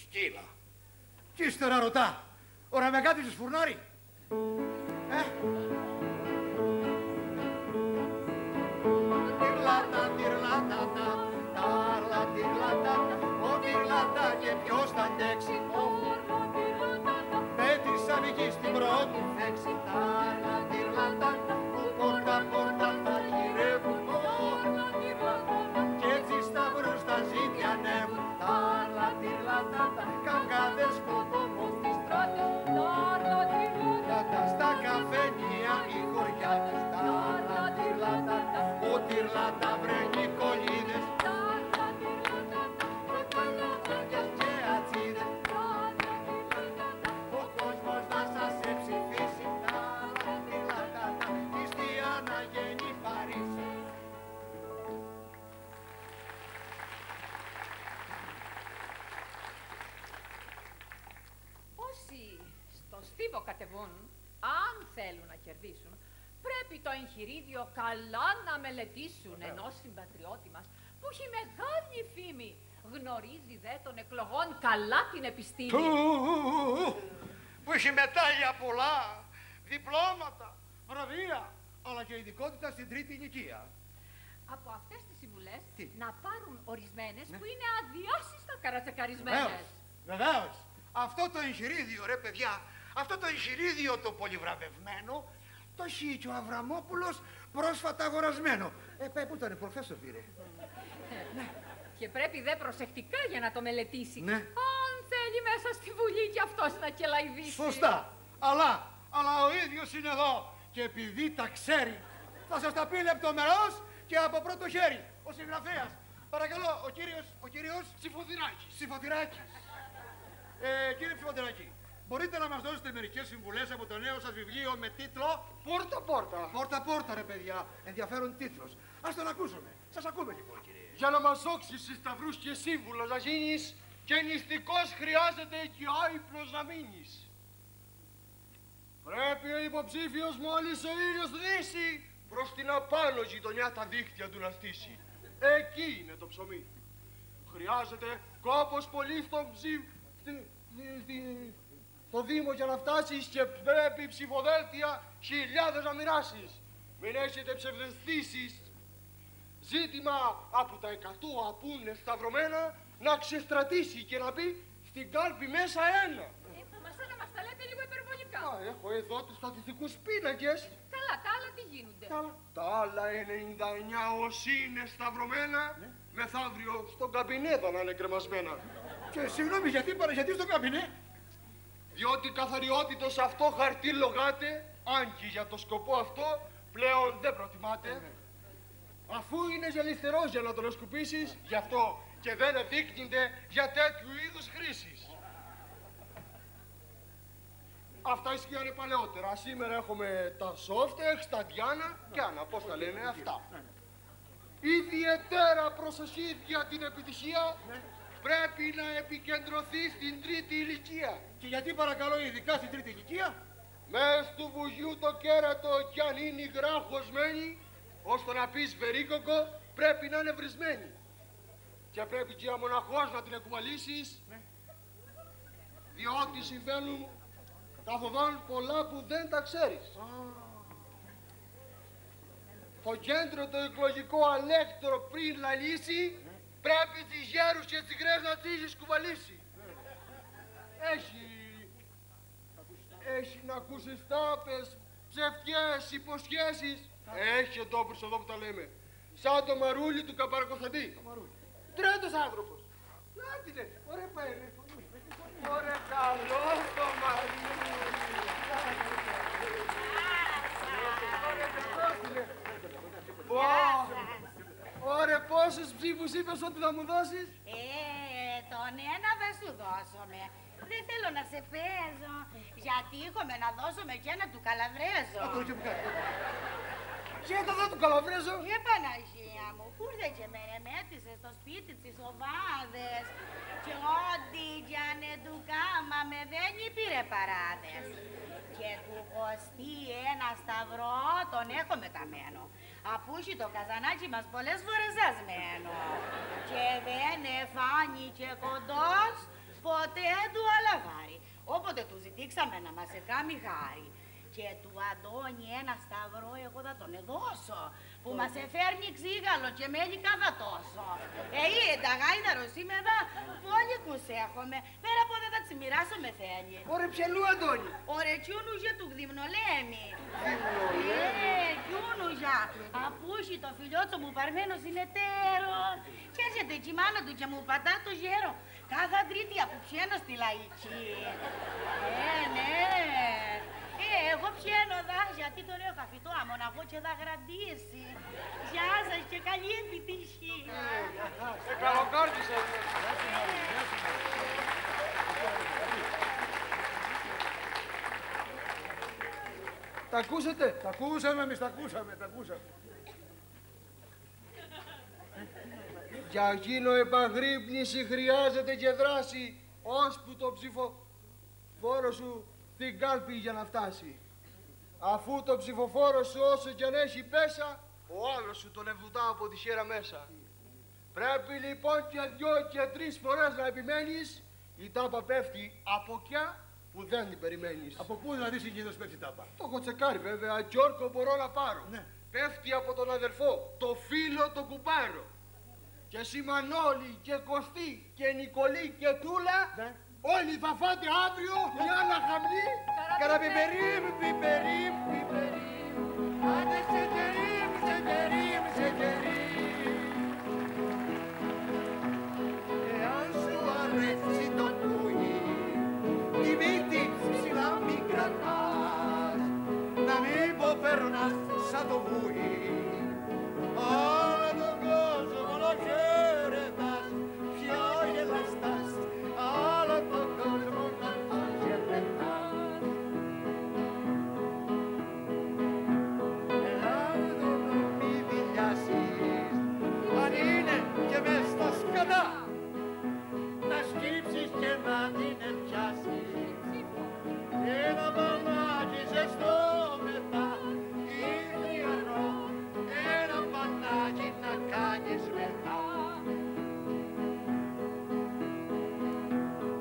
σκύλα. Κι ύστερα ρωτά, ο Ρεμεγάτης φουρνάρει. Και ποιος θα αντέξει το πέτησαν εκεί στην πρώτη θέξη. Που πόρτα θα γυρεύουν κι έτσι σταυρούς τα ζήτια ανέβουν. Καγκάδες σκοτωμούς στις στράτες στα καφενεία οι χωριάτες. Ο τυρλάτα βραίνει κολλίδες Στίβο κατεβούν, αν θέλουν να κερδίσουν, πρέπει το εγχειρίδιο καλά να μελετήσουν. Ενώ συμπατριώτη μας, που έχει μεγάλη φήμη, γνωρίζει δε των εκλογών καλά την επιστήμη. Που έχει μετάλλια πολλά, διπλώματα, βραβεία, αλλά και ειδικότητα στην τρίτη ηλικία. Από αυτές τις συμβουλές να πάρουν ορισμένες που είναι αδιάσυστα καρατσεκαρισμένες. Βεβαίως. Αυτό το εγχειρίδιο, ρε παιδιά, αυτό το εγχειρίδιο το πολυβραβευμένο, το έχει και ο Αβραμόπουλος πρόσφατα αγορασμένο. Πού ήταν, προφέσορ πήρε. Ναι. Και πρέπει δε προσεκτικά για να το μελετήσει. Ναι. Αν θέλει μέσα στη Βουλή κι αυτός να κελαϊδίσει. Σωστά. Αλλά ο ίδιος είναι εδώ και επειδή τα ξέρει, θα σας τα πει λεπτομερώς και από πρώτο χέρι. Ο συγγραφέας. Παρακαλώ, ο κύριος Ψηφοδηράκης. Κύριε Ψηφοδηράκη, μπορείτε να μας δώσετε μερικές συμβουλές από το νέο σας βιβλίο με τίτλο Πόρτα-πόρτα. Πόρτα-πόρτα, ρε παιδιά. Ενδιαφέρον τίτλος. Ας τον ακούσουμε. Σας ακούμε λοιπόν, κύριε. Για να μας όξεις σε σταυρούς και σύμβουλος να γίνεις και νηστικός χρειάζεται και άϊπνος να μείνεις. Πρέπει ο υποψήφιος μόλις ο ήλιος δύσει προς την απάνω γειτονιά τα δίχτυα του να στήσει. Εκεί είναι το ψωμί. Χρειάζεται κόπος πολύ στο Δήμο για να φτάσεις και πρέπει ψηφοδέλτια χιλιάδες να μοιράσεις. Μην έχετε ψευδεστήσεις. Ζήτημα από τα 100 που είναι σταυρωμένα να ξεστρατήσει και να μπει στην κάλπη μέσα ένα. Να μας τα λέτε λίγο υπερβολικά. Έχω εδώ τους στατιστικούς πίνακες. Καλά, τα άλλα τι γίνονται. Τα άλλα 99 όσοι είναι σταυρωμένα, μεθαύριο στον καμπινέδα να είναι κρεμασμένα. Και συγγνώμη, γιατί στο καμπινέ. Διότι καθαριότητος αυτό χαρτί λογάται, αν και για το σκοπό αυτό πλέον δεν προτιμάται. Αφού είναι γελιστερός για να τον σκουπίσεις, γι' αυτό και δεν ευδείκνυνται για τέτοιου είδους χρήσεις. Αυτά ισχύανε παλαιότερα. Σήμερα έχουμε τα Softex, τα Diana και Άννα, πώς τα λένε αυτά. Ιδιαίτερα προσοχή για την επιτυχία πρέπει να επικεντρωθεί στην τρίτη ηλικία. Και γιατί παρακαλώ ειδικά στην τρίτη ηλικία? Μες του βουγιού το κέρατο κι αν είναι υγρά χωσμένη, ώστε να πεις βερίκοκο πρέπει να είναι βρισμένη. Και πρέπει και μοναχός να την εκουβαλήσεις, διότι συμβαίνουν καθοδόν πολλά που δεν τα ξέρεις. Το κέντρο το εκλογικό αλέκτρο πριν λαλήσει, πρέπει τις γέρους και τις υγρές να τις κουβαλήσει. Έχει να ακούσεις τάπες, ψευτιές, υποσχέσεις. Έχει εντόπους εδώ που τα λέμε. Σαν το μαρούλι του Καπαρακοσταντή. Τρέτος άνθρωπος. Λάτινε, ωραία πάει ρε. Ωραία καλό το μαρούλι. Ωραία πόσους ψήφους είπες ότι θα μου δώσεις? Τον ένα θα σου δώσουμε. Δεν θέλω να σε παίζω, γιατί έχουμε να δώσουμε και ένα του Καλαβρέζο. Και το δω του Καλαβρέζο. Παναγία μου, που ήρθε και με ρεμέτησε στο σπίτι της οβάδες. Και ό,τι κι αν του κάμαμε δεν πήρε παράδες. Και του κοστί ένα σταυρό τον έχω μεταμένο. Αφού έχει το καζανάκι μας πολλές φορές ασμένο. Και δεν εφάνηκε κοντός ποτέ ζητήξαμε να μας εκάμει χάρη. Και του Αντώνη ένα σταυρό εγώ θα τον δώσω, που μας εφέρνει ξύγαλο και μέλι κάθε τόσο. Τα γάιδαρο σήμερα φόλικους έχουμε, πέρα από δεν θα τις μοιράσω με θέλει. Ωρε πιανού, Αντώνη. Ωρε κιούνουζε του γδυμνολέμη. Κιούνουζα, απούσει το φιλιότσο μου παρμένος είναι τέρο. Και έρχεται η μάνα του και μου πατά το γέρο. Κάθε Τρίτη από πιένω στη λαϊκή. Ναι. Εγώ πιένω δα, γιατί το λέω καφιτό, αμοναγώ και θα γραντήσει. Γεια σας και καλή επιτυχία. Καλοκάρδισα. Τα ακούσατε? Τα ακούσαμε, εμείς τα ακούσαμε. Για γίνω επαγρύπνηση χρειάζεται και δράση, ώσπου το ψηφοφόρο σου στην κάλπη για να φτάσει. Αφού το ψηφοφόρο σου όσο κι αν έχει πέσα, ο άλλος σου τον ευδουτά από τη χέρα μέσα. Πρέπει λοιπόν και 2 και 3 φορές να επιμένεις, η τάπα πέφτει από κιά που δεν την περιμένεις. Από πού δηλαδή συγκίνδος πέφτει η τάπα? Το έχω τσεκάρει βέβαια, Γιώργο μπορώ να πάρω. Ναι. Πέφτει από τον αδερφό, το φίλο τον κουμπάρο. Και εσύ Μανώλη και Κωστή και Νικολή και Τούλα, ναι, όλοι θα φάτε αύριο μια λαχαμνή. Καραπιπερίμ, πιπερίμ, άντε σε τερίμ, εάν σου αρέσει το πουλί, τη μύτη ψηλά μη κρατάς, να μην περνάς σαν το βούι. Όλο τον κόσμο να χαιρετάς, πιο γελαστάς, όλο τον κόσμο να τον χαιρετάς. Ελλάδο μη δηλιάσεις, αν είναι και μες στα σκατά, να σκύψεις και να την πιάσεις. Ένα μπανάκι ζεστό μετά, ήλιανο, ένα μπανάκι να κάνεις μετά.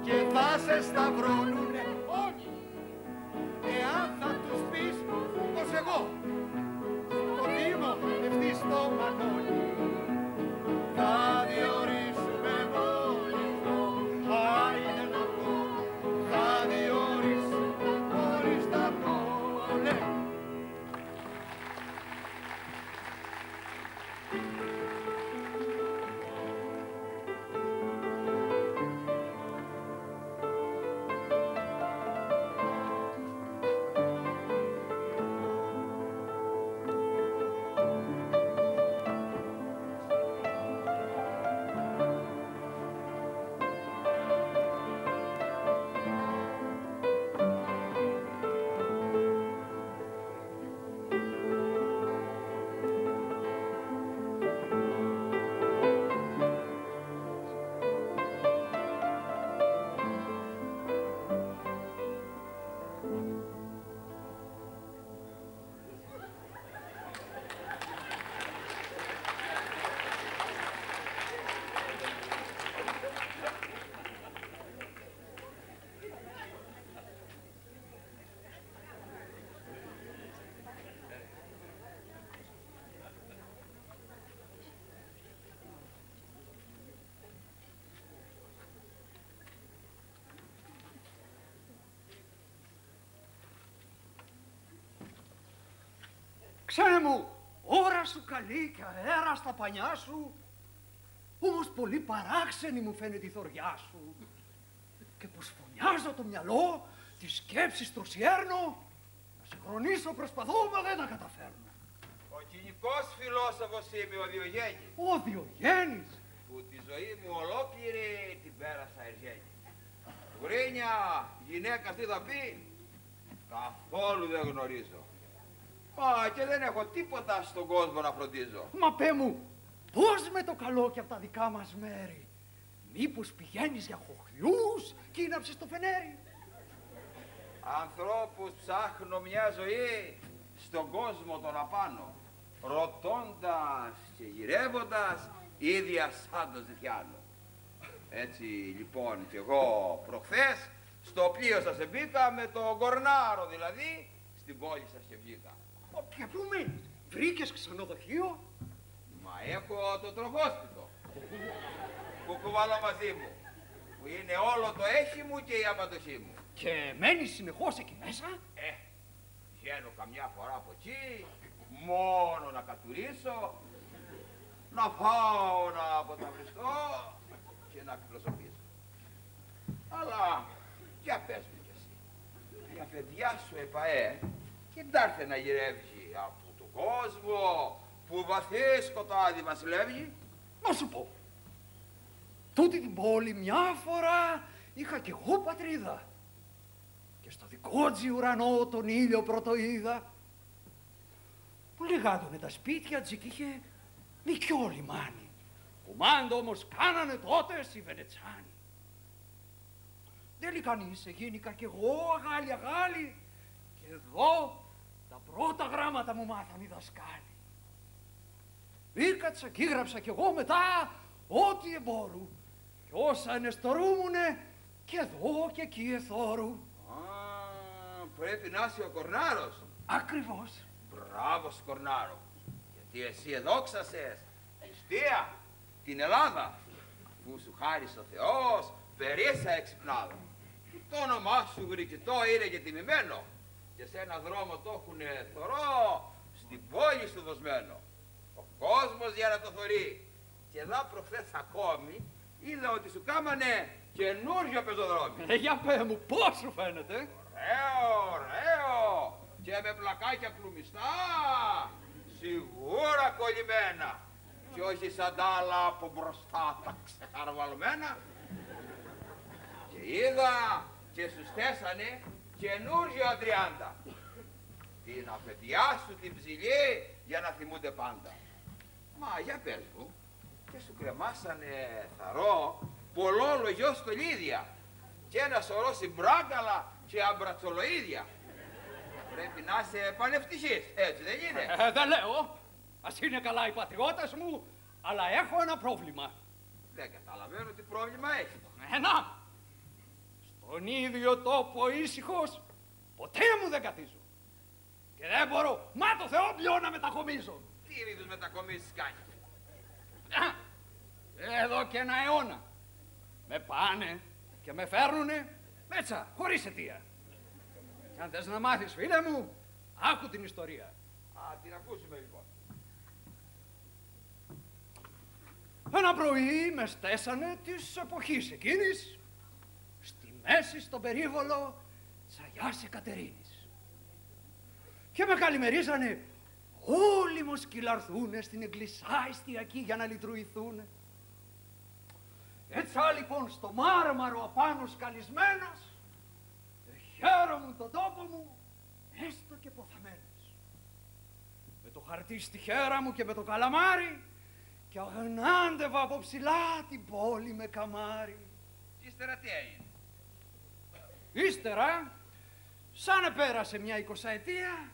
Και θα σε σταυρώνουνε όλοι, εάν θα τους πεις πως εγώ στο Δήμο ευθύς στο Μανώλη θα διορίσουμε μόλιστο, άιντε να πω, θα διορίσουμε μόλιστα μόλε. Ξένε μου, ώρα σου καλή και αέρα στα πανιά σου, όμως πολύ παράξενη μου φαίνεται η θωριά σου. Και πως φωνιάζω το μυαλό, τη σκέψη στρωσιέρνω, να συγχρονίσω προσπαθώ, μα δεν τα καταφέρνω. Ο κοινικός φιλόσοφος είμαι ο Διογέννης. Ο Διογέννης. Που τη ζωή μου ολόκληρη την πέρασα εργένη. Γρίνια, γυναίκα τι θα πει, καθόλου δεν γνωρίζω. Μα και δεν έχω τίποτα στον κόσμο να φροντίζω. Μα πέ μου, πώς με το καλό και από τα δικά μας μέρη. Μήπως πηγαίνεις για χοχλιούς και ύναψες το φενέρι. Ανθρώπους ψάχνω μια ζωή στον κόσμο τον απάνω. Ρωτώντας και γυρεύοντας ίδια σαν το ζητιάνο. Έτσι λοιπόν κι εγώ προχθές Στο πλοίο σας μπήκα, με το Κορνάρο δηλαδή, στην πόλη σας και βγήκα. Και πού μένεις, βρήκες ξενοδοχείο? Μα έχω το τροχόσπιτο που κουβαλώ μαζί μου, που είναι όλο το έχει μου και η απαντοχή μου. Και μένεις συνεχώς εκεί μέσα? Βγαίνω καμιά φορά από εκεί, μόνο να κατουρίσω, να φάω, να αποταυριστώ και να φιλοσοφήσω. Αλλά, για πες μου κι εσύ, η αφεντιά σου ΕΠΑΕ, κοιτάξτε να γυρεύει από τον κόσμο που βαθύ σκοτάδι βασιλεύει. Να σου πω, τούτη την πόλη μια φορά είχα κι εγώ πατρίδα. Και στο δικό της ουρανό τον ήλιο πρωτοείδα. Πολύ γάτωνε τα σπίτια της και είχε μικρό λιμάνι. Κουμάντο όμως κάνανε τότε οι Βενετσάνοι. Δεν λέει κανείς, εγίνηκα κι εγώ αγάλι. Και εδώ τα πρώτα γράμματα μου μάθαν οι δασκάλοι. Ήρκατσα κι έγραψα κι εγώ μετά ό,τι εμπόρου. Κι όσα ενεστορούμουνε και εδώ και εκεί εθώρου. Πρέπει να είσαι ο Κορνάρος. Ακριβώς. Μπράβο σου, Κορνάρο. Γιατί εσύ εδόξασες νηστεία την Ελλάδα, αφού σου χάρισε ο Θεός περίσα εξυπνάδα. Το όνομά σου γρικητό είναι και τιμημένο και σε ένα δρόμο το έχουνε θωρώ στην πόλη σου δοσμένο. Ο κόσμος για να το θωρεί. Και εδώ προχθές ακόμη είδα ότι σου κάμανε καινούργιο πεζοδρόμι. Για πέ μου, πώς σου φαίνεται? Ωραίο! Και με πλακάκια κλουμιστά, σίγουρα κολλημένα. Και όχι σαν τα άλλα από μπροστά τα ξεχαρβαλωμένα. Και είδα και σου στέσανε καινούργιο Αντριάντα. Την αφεντιά σου την ψηλή για να θυμούνται πάντα. Μα για πες μου, και σου κρεμάσανε θαρώ πολλόλογιο στολίδια και ένα σωρό συμπράγκαλα και αμπρατσολοίδια. Πρέπει να είσαι πανευτυχής, έτσι δεν είναι? Δεν λέω. Ας είναι καλά οι πατριώτες μου, αλλά έχω ένα πρόβλημα. Δεν καταλαβαίνω τι πρόβλημα έχει. Ένα. Στον ίδιο τόπο ήσυχος ποτέ μου δεν καθίζω. Και δεν μπορώ, μα το Θεό πλέον να μετακομίζω. Τι είδους μετακομίσεις κάνεις? Εδώ και ένα αιώνα. Με πάνε και με φέρνουνε μέτσα, χωρίς αιτία. Και αν θες να μάθεις, φίλε μου, άκου την ιστορία. Την ακούσουμε λοιπόν. Ένα πρωί με στέσανε της εποχής εκείνης στη μέση στον περίβολο της Αγιάς Εκατερίνης. Και με καλημερίζανε όλοι μου σκυλαρθούνε στην εκκλησιά εστιακή για να λυτρουηθούνε. Έτσι λοιπόν στο μάρμαρο απάνω σκαλισμένος χαίρομουν τον τόπο μου έστω και ποθαμένος. Με το χαρτί στη χέρα μου και με το καλαμάρι και αγνάντευα από ψηλά την πόλη με καμάρι. Ύστερα τι έγινε? Ύστερα, σαν επέρασε μια 20ετία,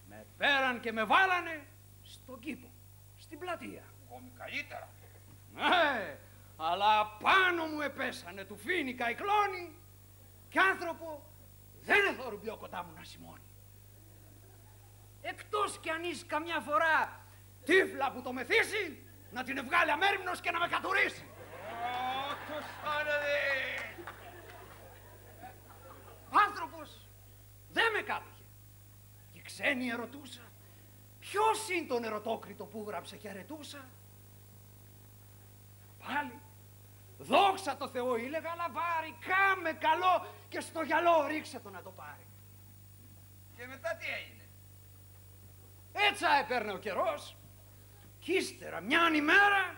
με πέραν και με βάλανε στον κήπο, στην πλατεία. Ακόμη καλύτερα. Ναι, αλλά πάνω μου επέσανε του φοίνικα οι κλόνοι και άνθρωπο δεν εθώρουν πιο κοντά μου να σημώνει. Εκτός κι αν είσαι καμιά φορά τύφλα που το μεθύσει, να την βγάλει αμέριμνος και να με κατουρίσει. Το σάναδε! Άνθρωπος δεν με κάτοχε. Και ξένοι ερωτούσα, ποιος είναι τον ερωτόκριτο που γράψε και αρετούσα. Πάλι, δόξα τω Θεώ ήλεγα, λαβάρι, κάμε καλό και στο γυαλό ρίξε το να το πάρει. Και μετά τι έγινε? Έτσι έπαιρνε ο καιρός. Κι ύστερα μιαν ημέρα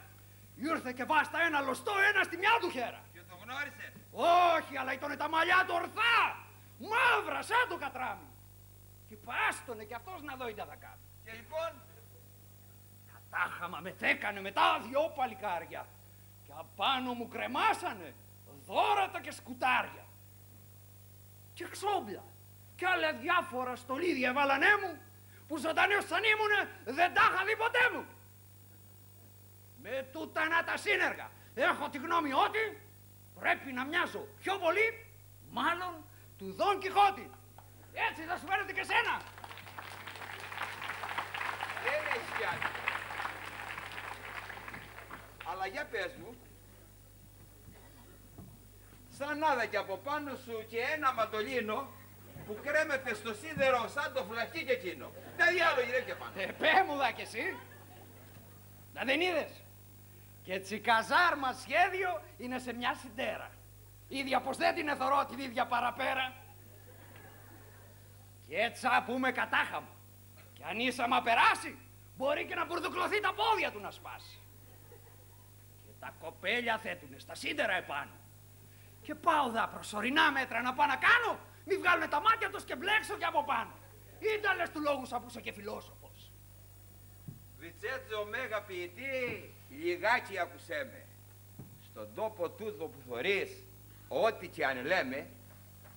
ήρθε και βάστα ένα λωστό ένα στη μια του χέρα. Και το γνώρισε? Όχι, αλλά ήτονε τα μαλλιά του ορθά, μαύρα σαν το κατράμι. Και πάστονε κι αυτός να δω τα δακά. Και λοιπόν? Κατάχαμα μετέκανε μετά δυο παλικάρια και απάνω μου κρεμάσανε δώρατα και σκουτάρια. Και ξόμπλα κι άλλα διάφορα στολίδια έβαλανέ μου που ζωντανός σαν ήμουνε δεν τα είχα δει ποτέ μου. Με τούτα να τα σύνεργα έχω τη γνώμη ότι πρέπει να μοιάζω πιο πολύ Μάλλον του Δον Κιχώτη. Έτσι θα σου φέρετε και σένα. Δεν έχει κι άλλη. Αλλά για πες μου, σαν άδακι από πάνω σου και ένα μαντολίνο που κρέμεται στο σίδερο σαν το φλαχί και εκείνο. Τα διάλογο γυρεύει και πάνω. Πέ μου δα κι εσύ. Να δεν είδες. Και τσικαζάρμα σχέδιο είναι σε μια συντέρα. Ίδια πως δεν την εθωρώ την ίδια παραπέρα. Και έτσι πούμε κατάχαμα. Και αν ήσαμα περάσει, μπορεί και να μπουρδουκλωθεί τα πόδια του να σπάσει. Και τα κοπέλια θέτουνε στα σίδερα επάνω. Και πάω δα προσωρινά μέτρα να πάω να κάνω, μη βγάλουνε τα μάτια τους και μπλέξω και από πάνω. Ήταν λες του λόγου σαν που είσαι και φιλόσοφος. Βιτσέτζο μέγα ποιητή, λιγάκι ακουσέ με. Στον τόπο τούτο που θωρείς, ό,τι και αν λέμε,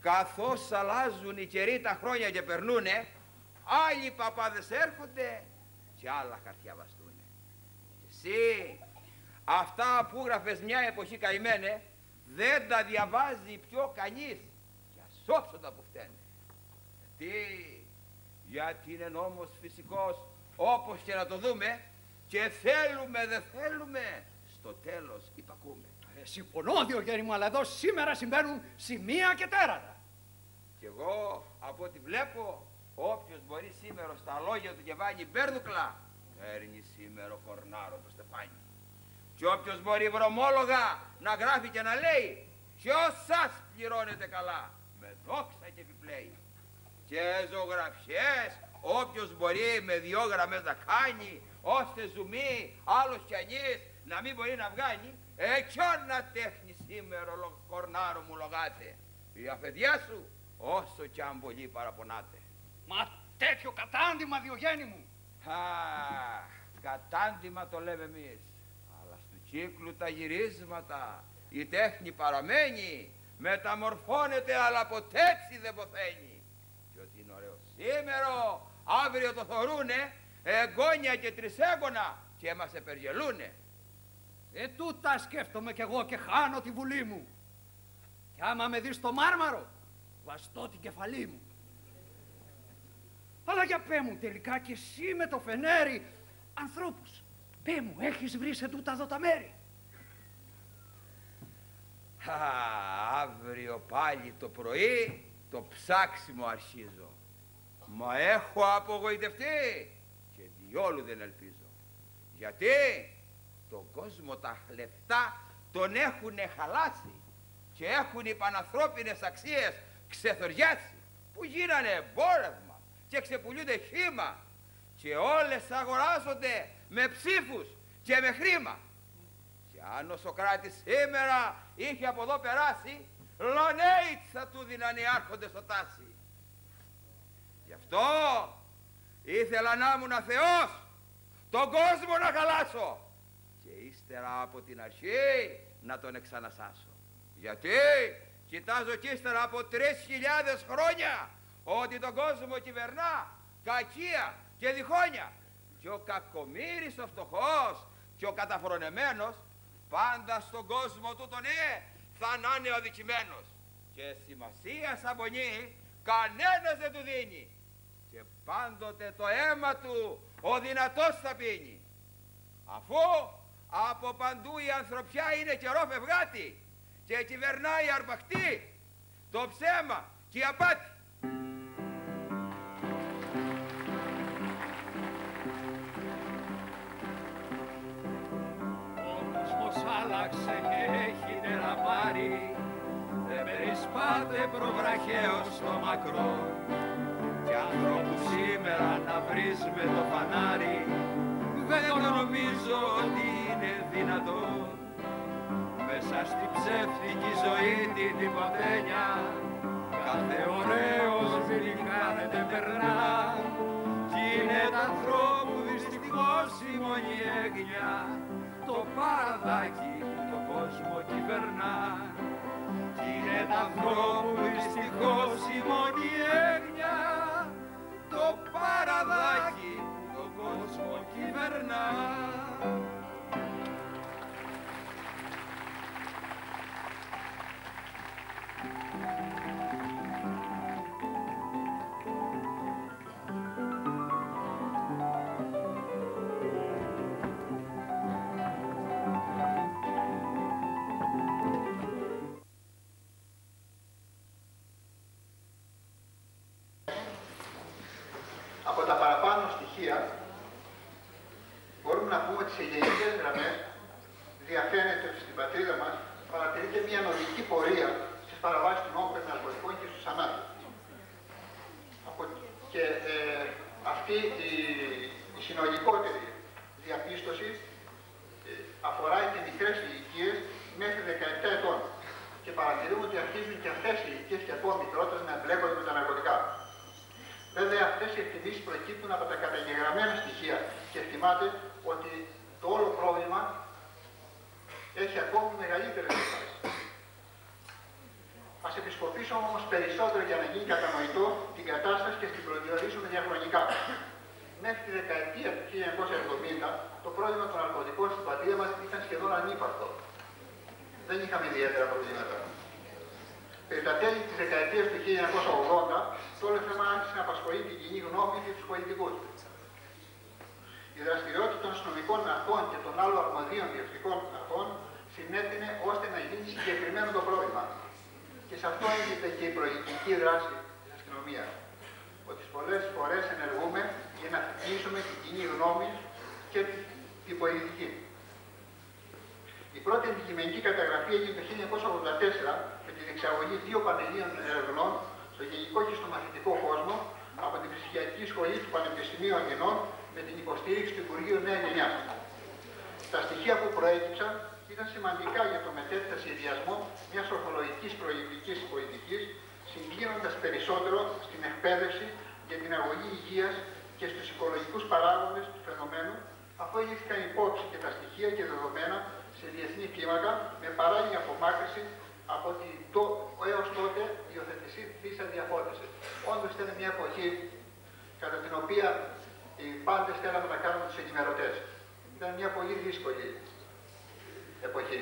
καθώς αλλάζουν οι καιροί τα χρόνια και περνούνε, άλλοι παπάδες έρχονται και άλλα χαρτιά βαστούνε. Και εσύ, αυτά που γράφες μια εποχή καημένε, δεν τα διαβάζει πιο κανείς και ασόψοντα που φταίνε. Γιατί είναι νόμος φυσικός, όπως και να το δούμε, και θέλουμε δεν θέλουμε, στο τέλος υπακούμε. Συμφωνώ, Διογέννη μου, αλλά εδώ σήμερα συμβαίνουν σημεία και τέρατα. Κι εγώ από ό,τι βλέπω, όποιος μπορεί σήμερα στα λόγια του και βάνει μπέρδουκλα, παίρνει σήμερα κορνάρο το στεφάνι. Κι όποιος μπορεί βρωμόλογα να γράφει και να λέει, ποιος σας πληρώνετε καλά, με δόξα και επιπλέει. Και ζωγραφιές, όποιος μπορεί με 2 γραμμές να κάνει, ώστε ζουμί, άλλος κι ανής, να μην μπορεί να βγάνει, να τέχνη σήμερα κορνάρο μου λογάτε. Η αφεντιά σου, όσο κι αν πολύ παραπονάτε. Μα τέτοιο κατάντημα, Διογέννη μου. Κατάντημα το λέμε εμείς. Αλλά στου κύκλου τα γυρίσματα, η τέχνη παραμένει, μεταμορφώνεται αλλά ποτέ έτσι δεν ποθαίνει. Και ότι είναι ωραίο σήμερα, αύριο το θωρούνε, εγγόνια και τρισέγγωνα και μας επεργελούνε. Τούτα σκέφτομαι κι εγώ και χάνω τη βουλή μου. Κι άμα με δεις στο μάρμαρο, βαστώ την κεφαλή μου. Αλλά για πέ μου τελικά κι εσύ με το φενέρι, ανθρώπους, πέ μου, έχεις βρει σε τούτα εδώ τα μέρη. Αύριο πάλι το πρωί το ψάξιμο αρχίζω. Μα έχω απογοητευτεί και διόλου δεν ελπίζω. Γιατί τον κόσμο τα λεφτά τον έχουνε χαλάσει και έχουν οι πανανθρώπινες αξίες ξεθοριάσει που γίνανε εμπόρευμα και ξεπουλούνται χύμα και όλες αγοράζονται με ψήφους και με χρήμα. Και αν ο Σοκράτης σήμερα είχε από εδώ περάσει, λονέιτ θα του δίναν οι άρχοντες στο τάσι. Γι' αυτό ήθελα να ήμουν Θεός, τον κόσμο να χαλάσω και ύστερα από την αρχή να τον εξανασάσω. Γιατί κοιτάζω κι ύστερα από 3.000 χρόνια ότι τον κόσμο κυβερνά κακία και διχόνια και ο κακομοίρης ο φτωχός και ο καταφρονεμένος πάντα στον κόσμο του τον θα να είναι αδικημένος και σημασία σαν πονή κανένας δεν του δίνει και πάντοτε το αίμα του ο δυνατός θα πίνει, αφού από παντού η ανθρωπιά είναι καιρό φευγάτη και κυβερνάει η αρπακτή, το ψέμα και η απάτη. Ο κόσμος άλλαξε και έχει να πάρει, δεν περισπάται προβραχαίος στο μακρό κι ανθρώπους σήμερα να βρεις με το φανάρι δεν νομίζω ότι είναι δυνατό. Μέσα στην ψεύτικη ζωή την τυποτένια κάθε ωραίος τελικά δεν περνά κι είναι τ' ανθρώπου δυστυχώς η μόνη έγνοια το παραδάκι που το κόσμο κυβερνά κι είναι τ' ανθρώπου δυστυχώς η μόνη έγνοια το παραδάκι που το κόσμο κυβερνά. Από τα παραπάνω στοιχεία μπορούμε να πούμε ότι σε γενικές γραμμές διαφαίνεται ότι στην πατρίδα μας παρατηρείται μια νοδική πορεία στις παραβάσεις του νόμου περί ναρκωτικών και στους θανάτους. Και αυτή η συνολικότερη διαπίστωση αφορά και μικρές ηλικίες μέχρι 17 ετών. Και παρατηρούμε ότι αρχίζουν και αυτές οι ηλικίες και ακόμα μικρότερες να εμπλέκονται με τα ναρκωτικά. Βέβαια, αυτές οι εκτιμήσεις προκύπτουν από τα καταγεγραμμένα στοιχεία και εκτιμάται ότι το όλο πρόβλημα έχει ακόμη μεγαλύτερες διαφορές. Ας επισκοπήσουμε όμως περισσότερο για να γίνει κατανοητό την κατάσταση και την προσδιορίσουμε διαχρονικά. Μέχρι τη δεκαετία του 1970 το πρόβλημα των ναρκωτικών στην πατρίδα μας ήταν σχεδόν ανύπαρκτο. Δεν είχαμε ιδιαίτερα προβλήματα. Περί τα τέλη της δεκαετίας του 1980 το όλο θέμα άρχισε να απασχολεί την κοινή γνώμη και τους πολιτικούς. Η δραστηριότητα των αστυνομικών αρχών και των άλλων αρμοδίων διοικητικών αρχών συνέτεινε ώστε να γίνει συγκεκριμένο το πρόβλημα. Και σε αυτό έγκυται και η προηγητική δράση της αστυνομίας. Ότι πολλές φορές ενεργούμε για να θυγήσουμε την κοινή γνώμη και την πολιτική. Η πρώτη αντικειμενική καταγραφή έγινε το 1984 με τη διεξαγωγή 2 πανελλήνιων ερευνών στο γενικό και στο μαθητικό κόσμο από την Ψυχιατρική Σχολή του Πανεπιστημίου Αθηνών με την υποστήριξη του Υπουργείου Νέα Γενιά. Τα στοιχεία που προέκυψαν ήταν σημαντικά για το μετέπειτα σχεδιασμό μιας ορθολογικής προληπτικής πολιτικής, συγκλίνοντας περισσότερο στην εκπαίδευση για την αγωγή υγείας και στους οικολογικούς παράγοντες του φαινομένου, αφού έληφθηκαν υπόψη και τα στοιχεία και δεδομένα σε διεθνή κλίμακα με παράλληλη απομάκρυνση από την έως τότε υιοθετηθήσα διαφώτιση. Όντως ήταν μια εποχή κατά την οποία οι πάντες θέλαμε να κάνουμε τους ενημερωτές. Ήταν μια πολύ δύσκολη εποχή.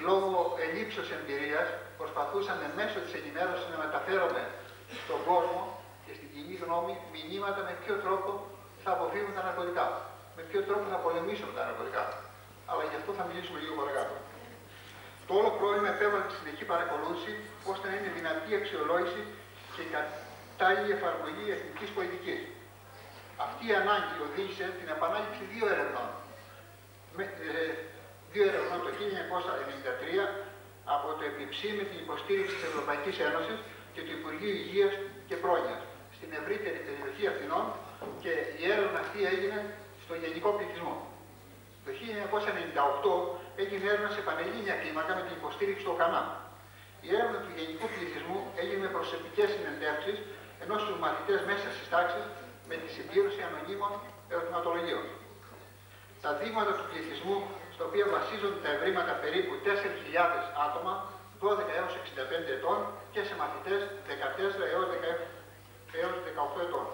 Λόγω ελλείψεως εμπειρίας προσπαθούσαμε μέσω της ενημέρωσης να μεταφέρουμε στον κόσμο και στην κοινή γνώμη μηνύματα με ποιο τρόπο θα αποφύγουν τα ναρκωτικά, με ποιο τρόπο θα πολεμήσουμε τα ναρκωτικά. Αλλά γι' αυτό θα μιλήσουμε λίγο παρακάτω. Το όλο πρόβλημα επέβαλε τη συνεχή παρακολούθηση ώστε να είναι δυνατή αξιολόγηση και κατάλληλη εφαρμογή εθνικής πολιτικής. Αυτή η ανάγκη οδήγησε την επανάληψη 2 ερευνών. 2 ερευνών το 1993 από το ΕΠΙΨΗ με την υποστήριξη της Ευρωπαϊκής Ένωσης και του Υπουργείου Υγείας και Πρόνοιας στην ευρύτερη περιοχή Αθηνών και η έρευνα αυτή έγινε στο γενικό πληθυσμό. Το 1998 έγινε έρευνα σε πανελλήνια κλίμακα με την υποστήριξη του ΟΚΑΝΑ. Η έρευνα του γενικού πληθυσμού έγινε με προσωπικές συνεντεύξεις, ενώ στους μαθητές μέσα στις τάξεις με τη συμπλήρωση ανωνύμων ερωτηματολογίων. Τα δείγματα του πληθυσμού, στα οποία βασίζονται τα ευρήματα περίπου 4.000 άτομα, 12 έως 65 ετών και σε μαθητές 14 έως 18 ετών.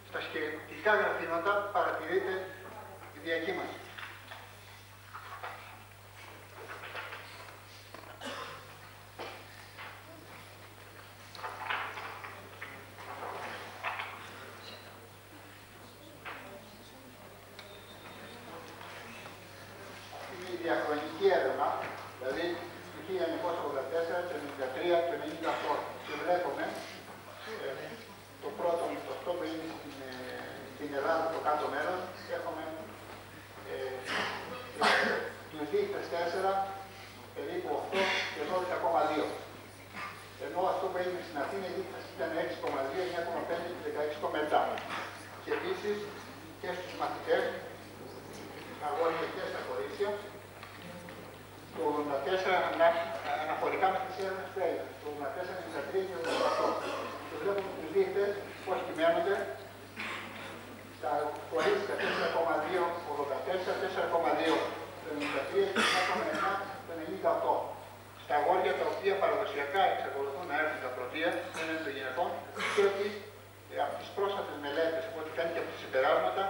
Στα σχετικά γραφήματα παρατηρείται η διακύμανση. Διαχρονική έρευνα, δηλαδή το 1984, το 1993, το 1998. Και βλέπουμε το πρώτο, αυτό που είναι στην Ελλάδα, το κάτω μέρος, έχουμε τους δείκτες 4, περίπου 8 και 12,2. Ενώ αυτό που έγινε στην Αθήνα, οι δείκτες ήταν 6,2, 9,5 και 16,7. Και επίσης και στους μαθητές, αγώνια και στα κορίτσια, το 84 αναφορικά με τις έρευνες που έγιναν, το 84, 93 και το 88. Και βλέπουμε τους δείκτες πώς κυμαίνονται. Τα κορίτσια 4,2, 84, 4,2 το 93 και 9,9 το 98. Στα αγόρια τα οποία παραδοσιακά εξακολουθούν να έρθουν τα πρωτεία, δεν είναι των γυναικών, και ότι από τις πρόσφατες μελέτες, από ό,τι φαίνεται από τις συμπεράσματα,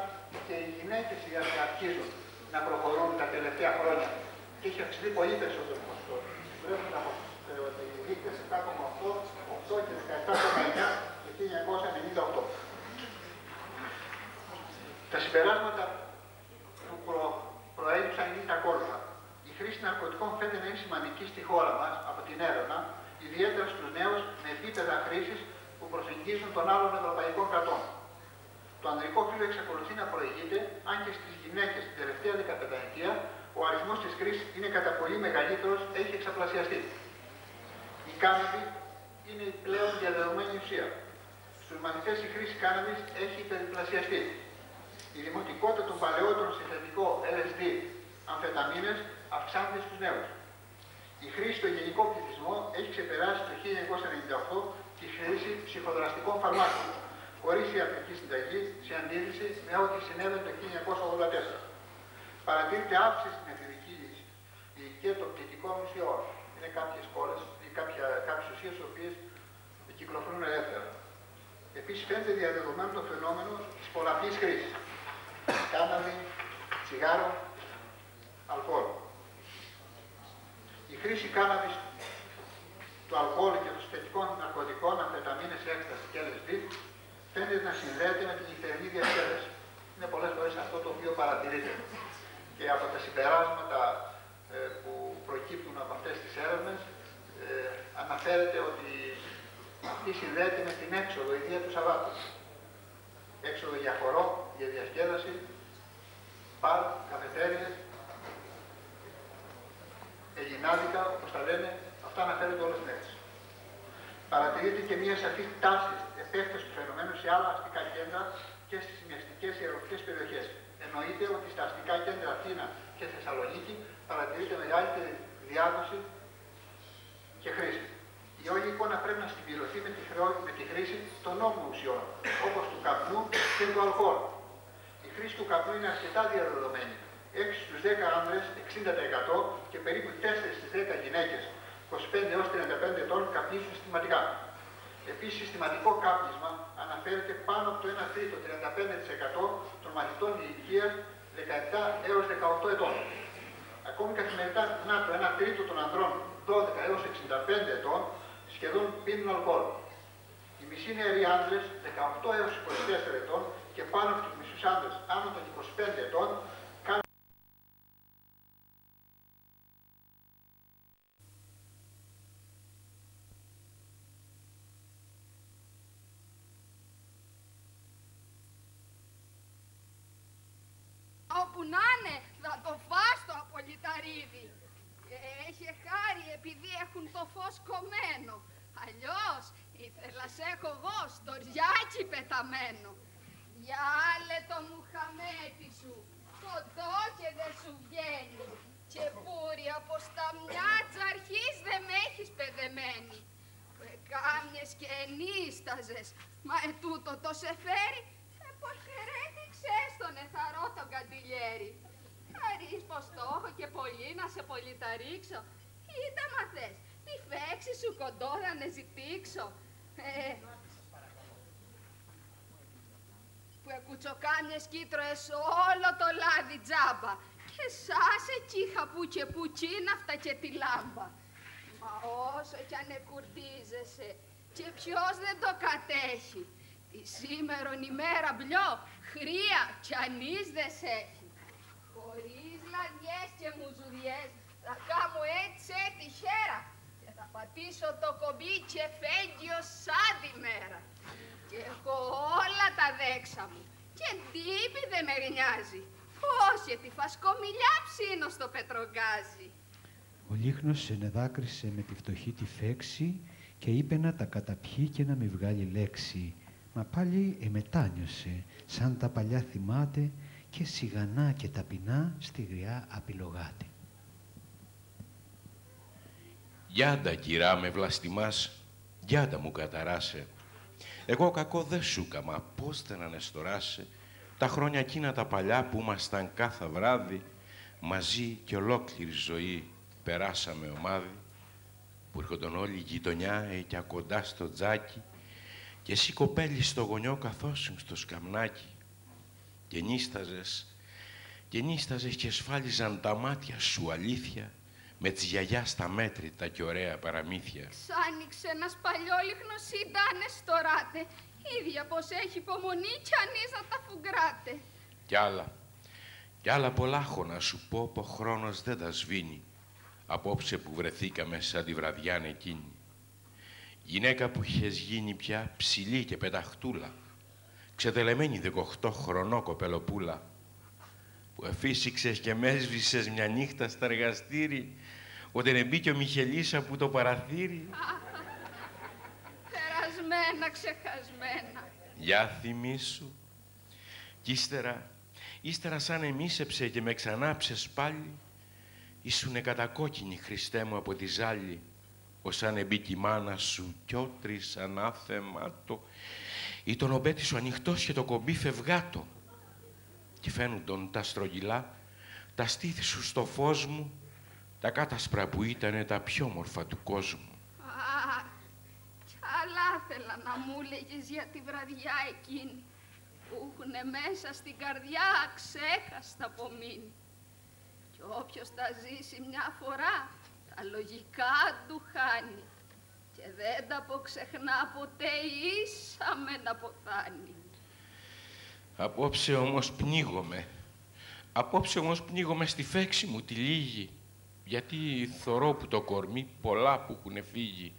και οι γυναίκες αρχίζουν να προχωρούν τα τελευταία χρόνια. Και έχει αυξηθεί πολύ περισσότερο ποσοστό. Βλέπουμε ότι οι δείκτες 7,8, 8 και 17,9 το 1998. Τα συμπεράσματα που προέκυψαν είναι τα ακόλουθα. Η χρήση ναρκωτικών φαίνεται να είναι σημαντική στη χώρα μας από την έρευνα, ιδιαίτερα στους νέους με επίπεδα χρήσης που προσεγγίζουν των άλλων ευρωπαϊκών κρατών. Το ανδρικό φύλο εξακολουθεί να προηγείται, αν και στις γυναίκες την τελευταία 15ετία ο αριθμός της χρήσης είναι κατά πολύ μεγαλύτερος, έχει εξαπλασιαστεί. Η κάναβη είναι η πλέον διαδεδομένη ουσία. Στους μαθητές η χρήση κάναβης έχει υπερδιπλασιαστεί. Η δημοτικότητα των παλαιότερων συνθετικών LSD αμφεταμίνες αυξάνεται στους νέους. Η χρήση στο γενικό πληθυσμό έχει ξεπεράσει το 1998 τη χρήση ψυχοδραστικών φαρμάκων, χωρίς ιατρική συνταγή, σε αντίθεση με ό,τι συνέβαινε το 1984. Παρατηρείται αύξηση στην εφηβική ηλικία των πληθυντικών ουσιών. Είναι κάποιες κόλλες ή κάποιες ουσίες οι οποίες κυκλοφορούν ελεύθερα. Επίσης φαίνεται διαδεδομένο το φαινόμενο της πολλαπλής χρήσης. Κάναβη, τσιγάρο, αλκοόλ. Η χρήση κάναβης, του αλκοόλ και των συνθετικών ναρκωτικών, αμφεταμίνες, έκσταση και LSD, φαίνεται να συνδέεται με την νυχτερινή διασκέδαση. Είναι πολλές φορές αυτό το οποίο παρατηρείται. Και από τα συμπεράσματα που προκύπτουν από αυτές τις έρευνες, αναφέρεται ότι αυτή συνδέεται με την έξοδο, ιδία του Σαββάτου. Έξοδο για χορό, για διασκέδαση, μπαρ, καφετέριες, ελληνάδικα, όπως τα λένε, αυτά αναφέρονται όλες μέρες. Παρατηρείται και μια σαφή τάση επέκταση του φαινομένου σε άλλα αστικά κέντρα και στις μυαστικές ιεροπτικές περιοχές. Εννοείται ότι στα αστικά κέντρα Αθήνα και Θεσσαλονίκη παρατηρείται μεγαλύτερη διάδοση και χρήση. Η όλη εικόνα πρέπει να συμπληρωθεί με τη χρήση των νόμων ουσιών, όπως του καπνού και του αλκοόλ. Η χρήση του καπνού είναι αρκετά διαδεδομένη. 6 στους 10 άνδρες, 60% και περίπου 4 στις 10 γυναίκες, 25 έως 35 ετών, καπνίζουν συστηματικά. Επίσης, συστηματικό κάπνισμα αναφέρεται πάνω από το 1 τρίτο, 35% των μαθητών ηλικίας 17 έως 18 ετών. Ακόμη καθημερινά, το 1 τρίτο των ανδρών 12 έως 65 ετών σχεδόν πίνουν αλκοόλ. Οι μισοί νεαροί άνδρες 18 έως 24 ετών και πάνω από τους μισούς άνδρες άνω των 25 ετών κάνουν όπου να είναι, θα το φας το απολυταρίδι. Έχει χάρη επειδή έχουν το φως κομμένο. Αλλιώς ήθελα σε έχω εγώ στο ριάκι πεταμένο. Για άλλε το μουχαμέτι σου, κοντό και δεν σου βγαίνει. Και πούρι από στα μιάτσα αρχής δεν με έχεις παιδεμένη. Κάμιες και ενίσταζες, μα ετούτο το σε φέρει. Εποχαιρέτηξες τον εθαρό τον καντιλιέρι. Χαρείς πως το έχω και πολύ να σε πολυταρίξω. Κοίτα μα θες, τη φέξη σου κοντό θα να ζητήξω. Που εκουτσοκάμιες κίτροες όλο το λάδι τζάμπα. Και σας εκεί χαπού και που τσίναυτα και τη λάμπα. Μα όσο κι αν εκουρτίζεσαι και ποιος δεν το κατέχει. Τη σήμερον ημέρα μπλιό, χρία κι ανείς δεν σ' έχει. Χωρίς λαδιές και μουζουριές, θα κάμω έτσι τη χέρα και θα πατήσω το κομπί και φέγγιο σαν τη μέρα. Και έχω όλα τα δέξα μου και τύπη δεν με νοιάζει. Όχι, τη φασκομιλιά ψήνω στο πετρογκάζι. Ο Λίχνος ενεδάκρυσε με τη φτωχή τη φέξη και είπε να τα καταπιεί και να μη βγάλει λέξη. Μα πάλι εμετάνιωσε, σαν τα παλιά θυμάται και σιγανά και ταπεινά στη γριά απειλογάται. Γιάντα, κυρά, με βλαστημάς, γιάντα μου καταράσε. Εγώ κακό δεν σου καμά, πώς δεν ανεστοράσε. Τα χρόνια εκείνα τα παλιά που ήμασταν κάθε βράδυ, μαζί και ολόκληρη ζωή περάσαμε ομάδι, που έρχονταν όλη η γειτονιά εκεί κοντά στο τζάκι, και εσύ κοπέλι στο γονιό καθόσουν στο σκαμνάκι, και νίσταζες και σφάλιζαν τα μάτια σου αλήθεια, με της γιαγιάς τα μέτρητα και ωραία παραμύθια. Ξάνοιξε ένας παλιόλιχνος συντάνες στο ράτε, ίδια πως έχει υπομονή κι ανείς να τα φουγκράτε. Κι άλλα πολλά έχω να σου πω, που ο χρόνος δεν τα σβήνει, απόψε που βρεθήκαμε σαν τη βραδιάν εκείνη. Γυναίκα που είχες γίνει πια ψηλή και πεταχτούλα, ξετελεμένη 18 χρονό κοπελοπούλα, που εφύσηξες και με έσβησες μια νύχτα στα εργαστήρι, όταν μπήκε ο Μιχελής από το παραθύρι. Περασμένα, ξεχασμένα. Για θυμήσου. Κι ύστερα σαν εμίσεψε και με ξανάψες πάλι, ήσουνε κατακόκκινη, Χριστέ μου, από τη ζάλη, ως αν εμπήκε η μάνα σου κι ότρις ανάθεμάτο, ή τον ομπέτη σου ανοιχτός και το κομπί φευγάτο. Και φαίνονταν τα στρογγυλά, τα στήθη σου στο φως μου, τα κάτασπρα που ήτανε τα πιο όμορφα του κόσμου. Αχ, κι άλλα θέλα να μου λέγες για τη βραδιά εκείνη, που έχουνε μέσα στην καρδιά αξέχαστα απομείνει. Κι όποιος τα ζήσει μια φορά, τα λογικά του χάνει. Και δεν τα αποξεχνά ποτέ, ίσα με να ποθάνει. Απόψε όμως πνίγομαι στη φέξη μου τη λίγη, γιατί θωρώ που το κορμί πολλά που έχουνε φύγει.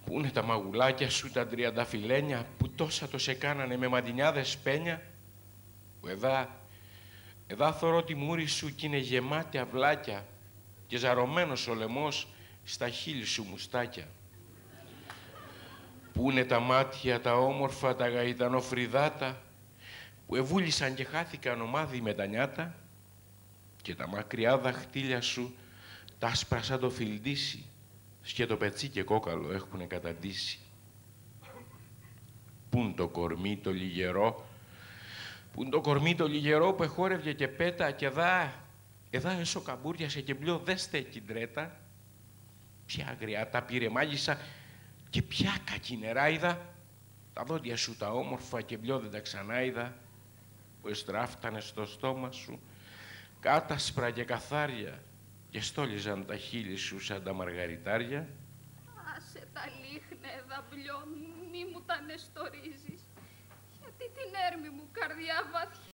Πού είναι τα μαγουλάκια σου τα τριανταφυλένια, που τόσα το σε κάνανε με μαντινιάδες πένια, που εδά θωρώ τη μούρη σου κι είναι γεμάτη αυλάκια και ζαρωμένος ο λαιμός στα χείλη σου μουστάκια. Πού είναι τα μάτια τα όμορφα, τα γαϊτανοφριδάτα, που εβούλησαν και χάθηκαν ομάδι με τα νιάτα, και τα μακριά δαχτύλια σου τα άσπρα σαν το φιλντήσι, και το πετσί και κόκαλο έχουνε καταντήσει. Πούν το κορμί το λιγερό, πούν το κορμί το λιγερό που εχόρευε και πέτα, και εδά έσω καμπούριασε και μπλιό δε στέκει τρέτα. Ποια αγριά τα πήρε μάγισσα και ποια κακινεράιδα, τα δόντια σου τα όμορφα και μπλιό δεν τα ξανάιδα, που εστράφτανε στο στόμα σου κάτασπρα και καθάρια και στόλιζαν τα χείλη σου σαν τα μαργαριτάρια. Άσε τα λίχνε, δαμπλιό, μη μου τα νεστορίζεις, γιατί την έρμη μου καρδιά βαθιά